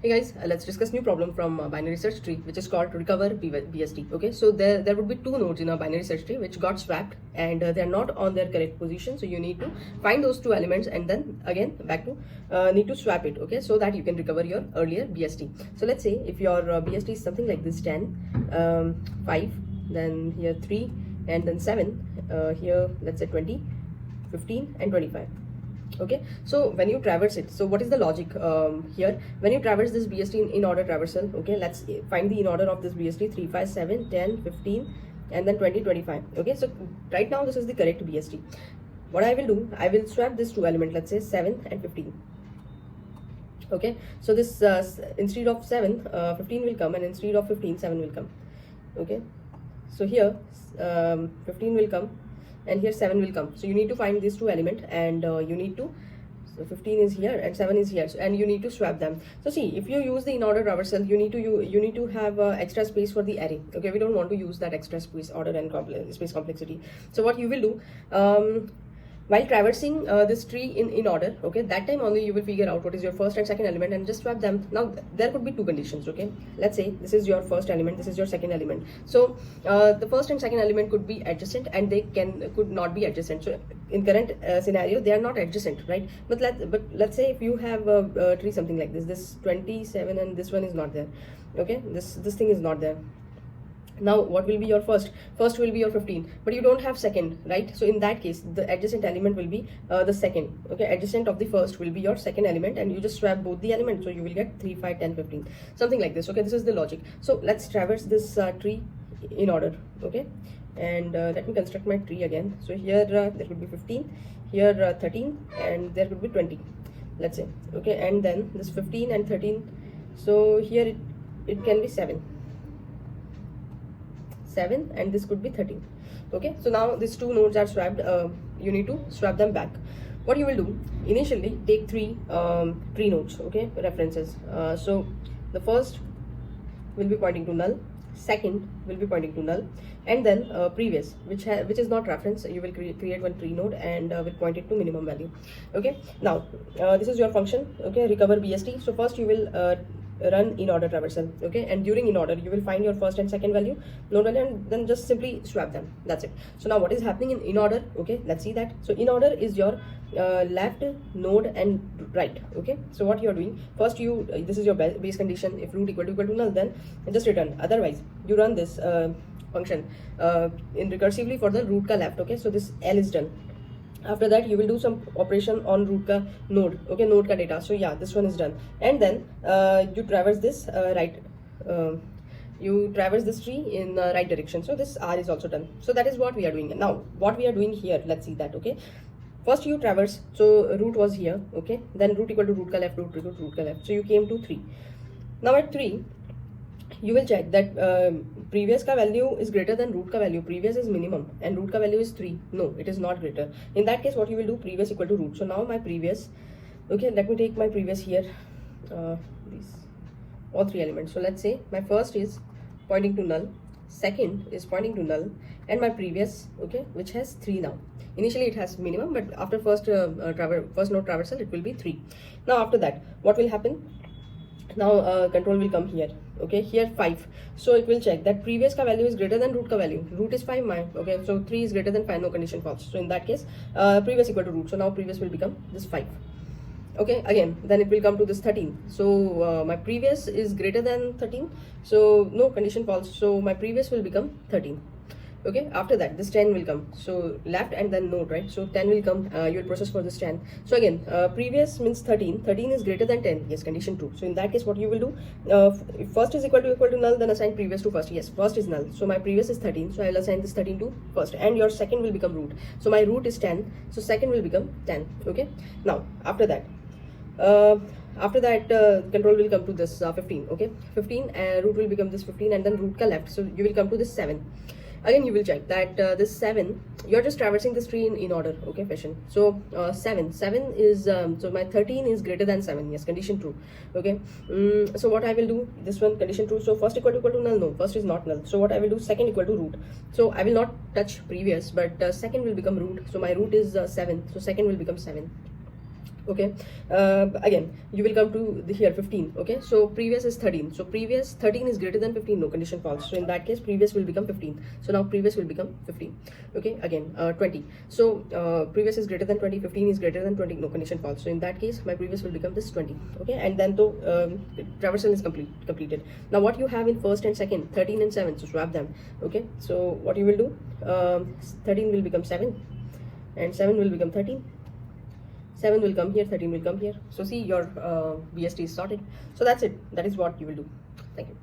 Hey guys, let's discuss new problem from binary search tree, which is called recover BST. Okay, so there would be two nodes in a binary search tree which got swapped, and they're not on their correct position. So you need to find those two elements and then again back to need to swap it. Okay, so that you can recover your earlier BST. So let's say if your BST is something like this: 10, 5, then here 3, and then 7. Here let's say 20, 15, and 25. Okay, so when you traverse it, so what is the logic here? When you traverse this BST in order traversal, okay, let's find the in order of this BST: 3, 5, 7, 10, 15, and then 20, 25. Okay, so right now this is the correct BST. What I will do, I will swap this two element, let's say 7 and 15. Okay, so this instead of 7, 15 will come, and instead of 15, 7 will come. Okay, so here 15 will come, and here 7 will come. So you need to find these two elements, and you need to, so 15 is here and 7 is here, and you need to swap them. So see, if you use the in order traversal, you need to have extra space for the array. Okay, we don't want to use that extra space, order and space complexity. So what you will do, while traversing this tree in order, okay, that time only you will figure out what is your first and second element and just swap them. Now there could be two conditions. Okay, let's say this is your first element, this is your second element. So the first and second element could be adjacent, and they could not be adjacent. So in current scenario, they are not adjacent, right? But let's say if you have a tree something like this 27, and this one is not there. Okay, this thing is not there. Now what will be your first will be your 15, but you don't have second, right? So in that case, the adjacent element will be the second. Okay, adjacent of the first will be your second element, and you just swap both the elements, so you will get 3, 5, 10, 15, something like this. Okay, this is the logic. So let's traverse this tree in order. Okay, and let me construct my tree again. So here there could be 15, here 13, and there could be 20, let's say. Okay, and then this 15 and 13, so here it can be 7, and this could be 13. Okay, so now these two nodes are swapped. You need to swap them back. What you will do, initially take three nodes, okay, references. So the first will be pointing to null, second will be pointing to null, and then previous, which is not reference, you will create one tree node and will point it to minimum value. Okay, now this is your function. Okay, recover BST. So first you will run in order traversal. Okay, and during in order you will find your first and second value node, and then just simply swap them. That's it. So now what is happening in order? Okay, let's see that. So in order is your left node and right. Okay, so what you are doing, first you this is your base condition. If root equal to null, then just return. Otherwise you run this function in recursively for the root ka left. Okay, so this L is done. After that you will do some operation on root ka node. Okay, node ka data. So yeah, this one is done, and then you traverse this right, you traverse this tree in the right direction. So this R is also done. So that is what we are doing. Now what we are doing here, let's see that. Okay, first you traverse, so root was here. Okay, then root equal to root ka left, root equal to root ka left. So you came to 3. Now at 3 you will check that previous ka value is greater than root ka value. Previous is minimum and root ka value is 3. No, it is not greater. In that case, what you will do, previous equal to root. So now my previous, okay, let me take my previous here, these all three elements. So let's say my first is pointing to null, second is pointing to null, and my previous, okay, which has 3 now. Initially it has minimum, but after first node traversal it will be 3. Now after that, what will happen? Now control will come here. Okay, here 5, so it will check that previous ka value is greater than root ka value. Root is 5, okay, so 3 is greater than 5, no condition false. So in that case, previous equal to root, so now previous will become this 5. Okay, again then it will come to this 13. So my previous is greater than 13, so no condition false, so my previous will become 13. Okay, after that this 10 will come, so left and then node, right? So 10 will come, you will process for this 10. So again previous means 13 is greater than 10, yes, condition true. So in that case what you will do, if first is equal to null, then assign previous to first. Yes, first is null, so my previous is 13, so I will assign this 13 to first, and your second will become root. So my root is 10, so second will become 10. Okay, now after that control will come to this 15. Okay, 15, root will become this 15, and then root ka left, so you will come to this 7. Again you will check that this 7, you are just traversing this tree in order, okay, fashion. So 7 is so my 13 is greater than 7, yes, condition true. Okay, so what I will do, this one condition true, so first equal to null, no, first is not null. So what I will do, second equal to root, so I will not touch previous, but second will become root. So my root is 7, so second will become 7. Okay, again you will come to here 15. Okay, so previous is 13, so previous 13 is greater than 15, no, condition false. So in that case previous will become 15, so now previous will become 15. Okay, again 20, so previous is greater than 20, 15 is greater than 20, no, condition false. So in that case my previous will become this 20. Okay, and then the traversal is completed. Now what you have in first and second, 13 and 7, so swap them. Okay, so what you will do, 13 will become 7 and 7 will become 13. 7 will come here, 13 will come here. So see, your BST is sorted. So that's it. That is what you will do. Thank you.